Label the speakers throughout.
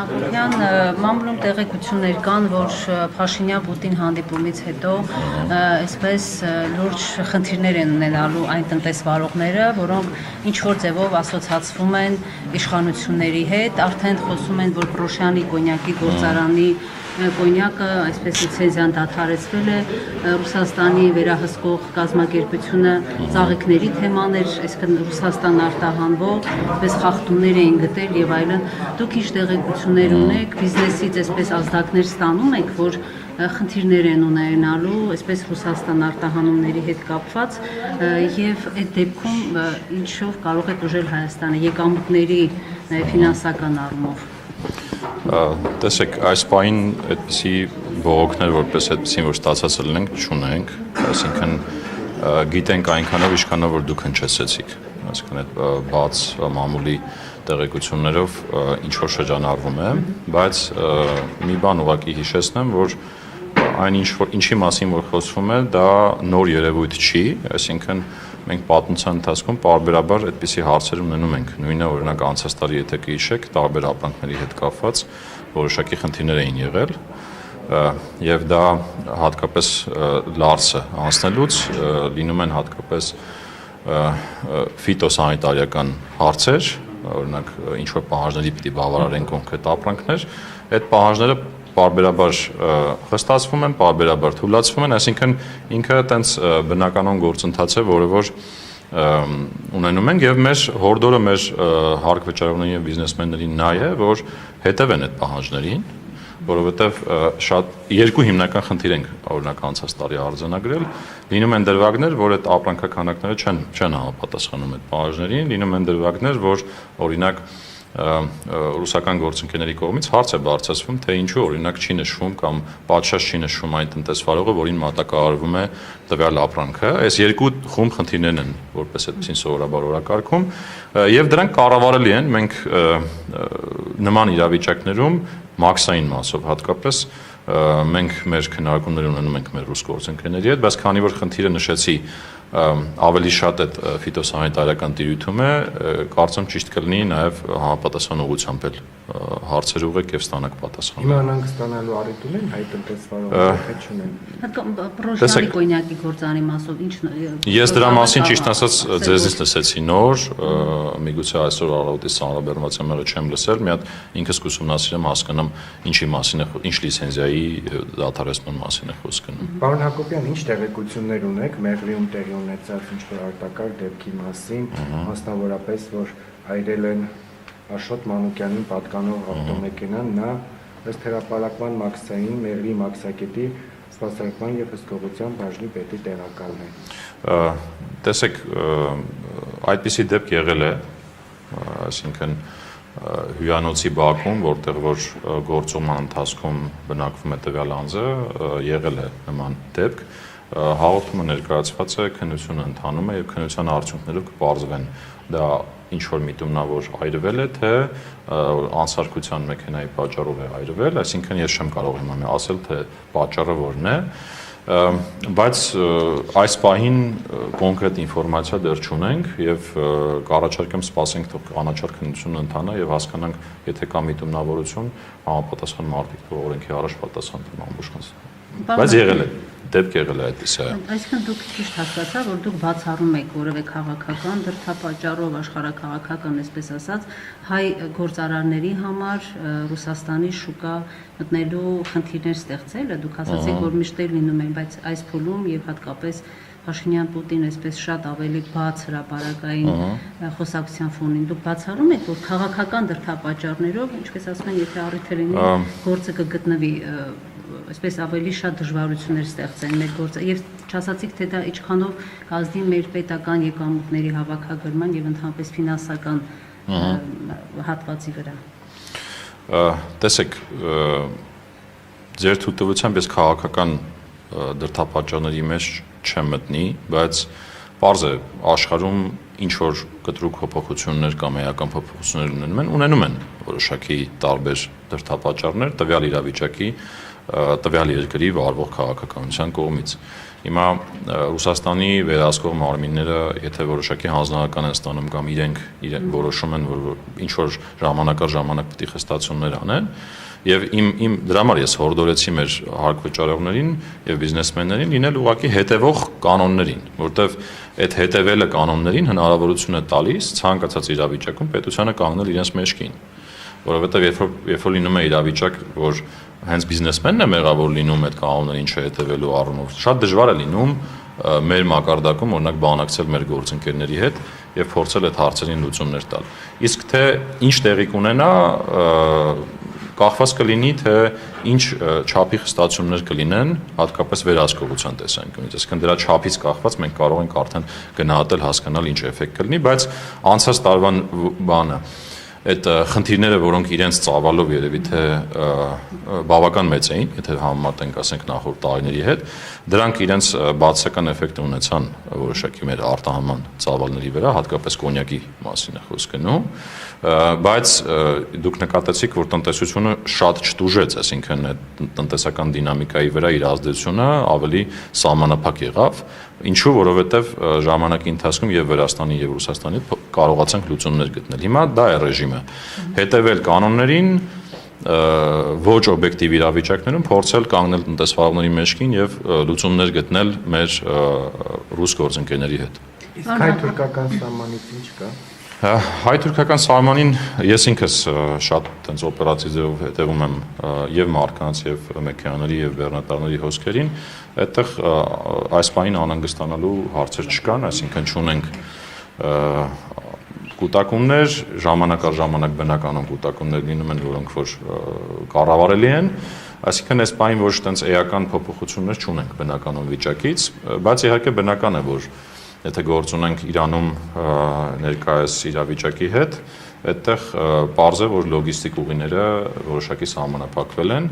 Speaker 1: Հակոբյան, մամուլում տեղեկություններ կան, որ Փաշինյան-Պուտին հանդիպումից հետո այսպես լուրջ խնդիրներ են ունենալու այն տնտեսվարողները, որոնք ինչ-որ ձևով ասոցացվում են իշխանությունների հետ, արդեն խոսում են, որ Պրոշյանի կոնյակի գործարանի կոնյակը այսպես լիցենզիան դադարեցվել է, Ռուսաստանի վերահսկող կազմակերպությունը ծաղիկների թեմաներ, այսինքն Ռուսաստան արտահանվող, այսպես խախտումներ էին գտել եւ այլն։ Դուք ինչ տեղեկություններ ունեք, բիզնեսից այսպես ազդակներ ստանում եք, որ խնդիրներ են ունենալու, այսպես Ռուսաստան արտահանումների հետ կապված եւ այդ դեպքում ինչով կարող է ուժել Հայաստանը եկամուտների ֆինանսական առումով։
Speaker 2: Տեսեք, այս պահին այդպիսի բողոքներ, որպես այդպիսին, որ ստացած լինենք, չունենք, այսինքն գիտենք այնքանով, ինչքանով որ դուք հնչեցեցիք, այսինքն այդ բաց մամուլի տեղեկություններով ինչ որ շրջանառվում է, բայց մի բան ուղղակի հիշեցնեմ, որ այն ինչի մասին որ խոսվում է, դա նոր երևույթ չի, այսինքն մենք պատմության ընթացքում պարբերաբար այդպիսի հարցեր ունենում ենք, նույնը օրինակ անցած տարի եթե կհիշեք, տարբեր ապրանքների հետ կապված որոշակի խնդիրներ էին եղել, եւ դա հատկապես լարսը անցնելուց լինում են հատկապես ֆիտոսանիտարիական հարցեր, օրինակ ինչ որ պահանջների պիտի բավարարեն կոնկրետ ապրանքներ, այդ պահանջները պարբերաբար խստացվում են, պարբերաբար թույլատրվում են, այսինքն ինքը այտենց բնականon գործընթաց է, որը որ ունենում ենք եւ մեր հորդորը մեր հարկ վճարողներին եւ բիզնեսմեններին նա է, որ հետևեն այդ պահանջներին, որովհետեւ շատ երկու հիմնական խնդիր ենք օրինակ անցած տարի արձանագրել, լինում են դրվագներ, որ այդ ապրանքականակները չեն համապատասխանում այդ պահանջներին, լինում են դրվագներ, որ օրինակ ռուսական գործընկերների կողմից հարց է բարձրացվում, թե ինչու օրինակ չի նշվում կամ պատշաճ չի նշվում այն տնտեսվարողը, որին մատակարարվում է տվյալ ապրանքը։ Այս երկու խումբ խնդիրներն են, որպես այդպեսին սովորաբար օրակարգում, եւ դրանք կառավարելի են մենք նման իրավիճակներում մաքսային մասով հատկապես մենք մեր քննարկումներ ունենում ենք մեր ռուս գործընկերների հետ, բայց քանի որ խնդիրը նշեցի ավելի շատ այդ ֆիտոսանիտարիական տիրույթում է, կարծում ճիշտ կլինի նաև համապատասխան ուղղությամբ էլ հարցեր ուղղեք եւ ստանաք պատասխան։
Speaker 3: Իմանանք ստանալու առիթ ունեն հայ տնտեսվարողները, թե չունեն։
Speaker 1: Պրոշյանի կոնյակի գործարանի մասով ինչ
Speaker 2: Ես դրա մասին ճիշտ ասած ձեզնից լսեցի նոր, միգուցե այսօր առավոտից ծանրաբեռնված եմ եղել չեմ լսել, մի հատ ինքս կուսումնասիրեմ հասկանամ ինչի մասին է, ինչ լիցենզիայի դադարեցման մասին է խոսքը։
Speaker 3: Պարոն Հակոբյան, ինչ տեղեկություններ ունեք Մեղրիում տեղի ունեցած ինչ-որ արտակարգ դեպքի մասին, մասնավորապես որ այրել են Աշոտ Մանուկյանին պատկանող ավտոմեքենան, նա ըստ հրապարակման մաքսային Մեղրի մաքսակետի սպասարկման եւ հսկողության բաժնի պետի տեղակալն է։
Speaker 2: Տեսեք, այդպիսի դեպք եղել է, այսինքն հյուրանոցի բակում, որտեղ որ գործողման ընթացքում բնակվում է տվյալ անձը, եղել է նման դեպք, հաղորդումը ներկայացված է, քննությունը ընթանում է եւ քննության արդյունքներով կպարզվեն դա ինչ որ միտումնավոր այրվել է, թե անսարքության մեքենայի պատճառով է այրվել, այսինքն ես չեմ կարող հիմա ասել, թե պատճառը որն է, բայց այս պահին կոնկրետ ինֆորմացիա դեռ չունենք եւ կառաջարկեմ սպասենք թող անաչառ քննությունը ընթանա եւ հասկանանք, եթե կա միտումնավորություն, համապատասխան մարտիկ թող օրենքի առաջ պատասխան տան ամբողջ։ Բայց եղել է, դեպք եղել է այդպիսի։
Speaker 1: Այսինքն դուք ճիշտ հասկացա, որ դուք բացառում եք որևէ քաղաքական դրդապատճառով աշխարհաքաղաքական, այսպես ասած, հայ գործարարների համար Ռուսաստանի շուկա մտնելու խնդիրներ ստեղծելը, դուք ասացիք, որ միշտ էլ լինում են, բայց այս փուլում եւ հատկապես Փաշինյան-Պուտին այսպես շատ ավելի բաց հրապարակային խոսակցության ֆոնին դուք բացառում եք, որ քաղաքական դրդապատճառներով, ինչպես ասում են, եթե առիթ լինի, գործը կգտնվի այսպես ավելի շատ դժվարություններ ստեղծեն մեր գործը եւ չասացիք թե դա ինչքանով կազդի մեր պետական եկամուտների հավաքագրման եւ ընդհանրապես ֆինանսական հատվածի վրա։
Speaker 2: Տեսեք, ձեր թույլտվությամբ ես քաղաքական դրդապատճառների մեջ չեմ մտնի, բայց պարզ է աշխարհում ինչ որ կտրուկ փոփոխություններ կամ էական փոփոխություններ ունենում են որոշակի տարբեր դրդապատճառներ տվյալ իրավիճակի տվյալ երկրի վարվող քաղաքականության կողմից Հիմա Ռուսաստանի վերահսկող մարմինները, եթե որոշակի հանձնարարական են ստանում կամ իրենք որոշում են, որ ինչ որ ժամանակ առ ժամանակ պետք է խստացումներ անեն, եւ իմ դրա համար ես հորդորեցի մեր հարկվճարողներին եւ բիզնեսմեններին լինել ուղղակի հետևող կանոններին, որտեվ այդ հետևելը կանոններին հնարավորություն է տալիս ցանկացած իրավիճակում պետությանը կանգնել իրենց մեջքին, որովհետեւ երբ որ լինում է իրավիճակ, որ հենց բիզնեսմենն է մեղավոր լինում այդ կանոններին չհետևելու առումով, շատ դժվար է լինում մեր մակարդակում օրինակ բանակցել մեր գործընկերների հետ եւ փորձել այդ հարցերին լուծումներ տալ։ Իսկ թե ինչ տեղի կունենա կախված կլինի, թե ինչ չափի խստացումներ կլինեն, հատկապես վերահսկողության տեսանկյունից, այսինքն դրա չափից կախված մենք կարող ենք արդեն գնահատել, հասկանալ ինչ էֆեկտ կլինի, բայց անցած տարվա բանը այդ խնդիրները, որոնք իրենց ծավալով երևի թե բավական մեծ էին, եթե համեմատենք, ասենք, նախորդ տարիների հետ, դրանք իրենց բացասական էֆեկտ ունեցան որոշակի մեր արտահանման ծավալների վրա, հատկապես կոնյակի մասին է խոսքը գնում, բայց դուք նկատեցիք, որ տնտեսությունը շատ չտուժեց, այսինքն տնտեսական դինամիկայի վրա իր ազդեցությունը ավելի սահմանափակ եղավ, ինչու, որովհետև ժամանակի ընթացքում եւ Վրաստանի եւ Ռուսաստանի կարողացանք լուծումներ գտնել։ Հիմա դա է ռեժիմը։ Հետևել կանոններին, ոչ օբյեկտիվ իրավիճակներում փորձել կանգնել տնտեսվարողների մեջքին եւ լուծումներ գտնել մեր ռուս գործընկերների հետ։
Speaker 3: Իսկ հայ-թուրքական սահմանից ինչ կա։
Speaker 2: Հայ-թուրքական սահմանին ես ինքս շատ տենց օպերատիվ ձևով հետևում եմ եւ մարդկանց եւ մեքենաների եւ բեռնատարների հոսքերին, այդտեղ այս բանին անհանգստանալու հարցեր չկան, այսինքն չունենք կուտակումներ, ժամանակ առ ժամանակ բնականում կուտակումներ լինում են, որոնք որ կառավարելի են, այսինքն այս բանին ոչ տենց էական փոփոխություններ չունենք բնականոն վիճակից, բայց իհարկե բնական է, որ եթե գործ ունենք Իրանում ներկայիս իրավիճակի հետ, այդտեղ պարզ է, որ լոգիստիկ ուղիները որոշակի սահմանափակվել են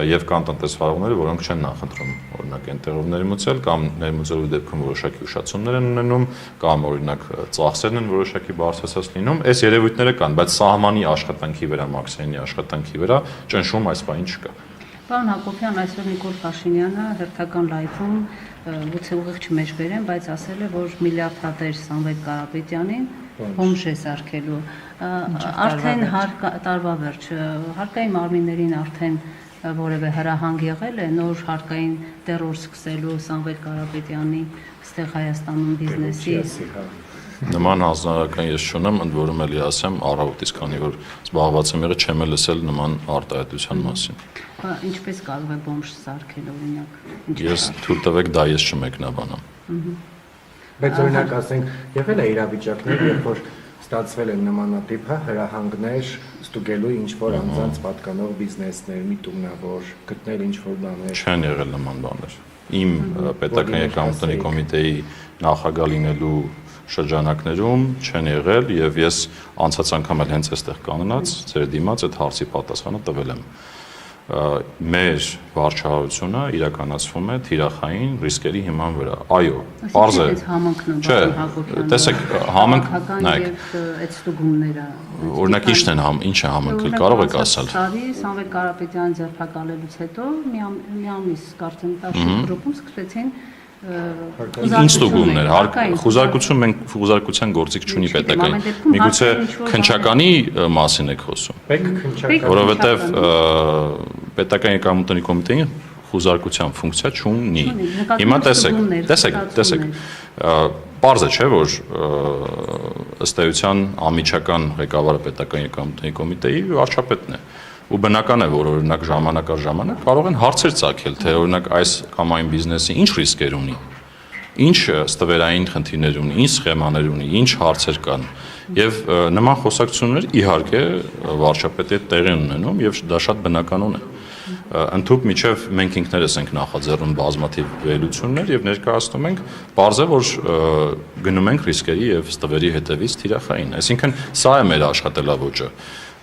Speaker 2: եւ կան տնտեսվարողները, որոնք չեն նախընտրում օրինակ այնտեղով ներմուծել կամ ներմուծելու դեպքում որոշակի ուշացումներ են ունենում կամ օրինակ ծախսերն են որոշակի բարձրացած լինում, այս երևույթները կան, բայց սահմանի աշխատանքի վրա, Մաքսենի աշխատանքի վրա ճնշում այս բանին չկա։
Speaker 1: Պարոն Հակոբյան, այսօր Նիկոլ Փաշինյանը հերթական լայվում գուցե ուղիղ չմեջբերեն, բայց ասել է, որ միլիարդատեր Սամվել Կարապետյանին բոմժ է սարքելու։ Արդեն տարվա վերջ հարկային մարմիններին արդեն որևէ հրահանգ եղել է նոր հարկային տերոր սկսելու Սամվել Կարապետյանի այստեղ Հայաստանում բիզնեսի։
Speaker 2: Նման հանձնարարական ես չունեմ, ընդ որում էլի ասեմ, առավոտից քանի որ զբաղված եմ եղել, չեմ լսել նման արտահայտության մասին։
Speaker 1: Ինչպես կարող է բոմժ սարքել օրինակ։
Speaker 2: Ես թույլ տվեք դա ես չմեկնաբանեմ։
Speaker 3: Բայց օրինակ ասենք, եղել է իրավիճակներ, երբ որ ստացվել են նմանատիպ հրահանգներ ստուգելու ինչ որ անձանց պատկանող բիզնեսներ, միտումնավոր, գտնել ինչ որ բաներ։
Speaker 2: Չեն եղել նման բաներ։ Իմ պետական եկամուտների կոմիտեի նախագահ լինելու շրջանակներում չեն եղել եւ ես անցած անգամ էլ հենց այստեղ կանգնած ձեր դիմաց այդ հարցի պատասխանը տվել եմ։ Մեր վարչահարությունը իրականացվում է թիրախային ռիսկերի հիման վրա։ Այո, պարզ է։ Չէ, տեսեք, համընկ, նայեք,
Speaker 1: այդ ստուգումները։
Speaker 2: Օրինակ ինչ է համընկել, կարող եք ասել։
Speaker 1: Սամվել Կարապետյանի ձերբակալելուց հետո մի ամիս կարծեմ 10 գրոպում սկսեցին
Speaker 2: Ինչ ստուգումներ, խուզարկություն մենք խուզարկության գործիք չունի պետական։ Միգուցե քննչականի մասին եք խոսում։ Որովհետև պետական եկամուտների կոմիտեին խուզարկության ֆունկցիա չունի։ Հիմա տեսեք, պարզ է, չէ, որ ըստ էության անմիջական ղեկավարը պետական եկամուտների կոմիտեի վարչապետն է։ Ու բնական է, որ օրինակ ժամանակ առ ժամանակ կարող են հարցեր ծագել, թե օրինակ այս կամ այն բիզնեսը ինչ ռիսկեր ունի, ինչ ստվերային խնդիրներ ունի, ինչ սխեմաներ ունի, ինչ հարցեր կան։ Եվ նման խոսակցություններ իհարկե վարչապետի հետ տեղի ունենում եւ դա շատ բնականon է։ Ընդհանուր միջև մենք ինքներս ենք նախաձեռնում բազմաթիվ վերլուծություններ եւ ներկայացնում ենք, բարձ է, որ գնում ենք ռիսկերի եւ ստվերի հետևից թիրախային։ Այսինքն սա է մեր աշխատելավոճը։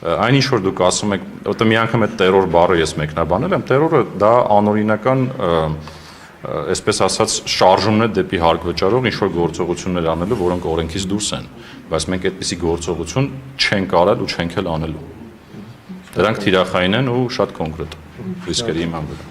Speaker 2: Այն ինչ որ դուք ասում եք, որտեղ մի անգամ այդ տերոր բառը ես մեկնաբանել եմ, տերորը դա անօրինական, այսպես ասած, շարժումն է դեպի հարկվճարող ինչ որ գործողություններ անելու, որոնք օրենքից դուրս են, բայց մենք այդպիսի գործողություն չենք արել ու չենք էլ անելու։ Դրանք թիրախային են ու շատ կոնկրետ ռիսկերի հիման վրա։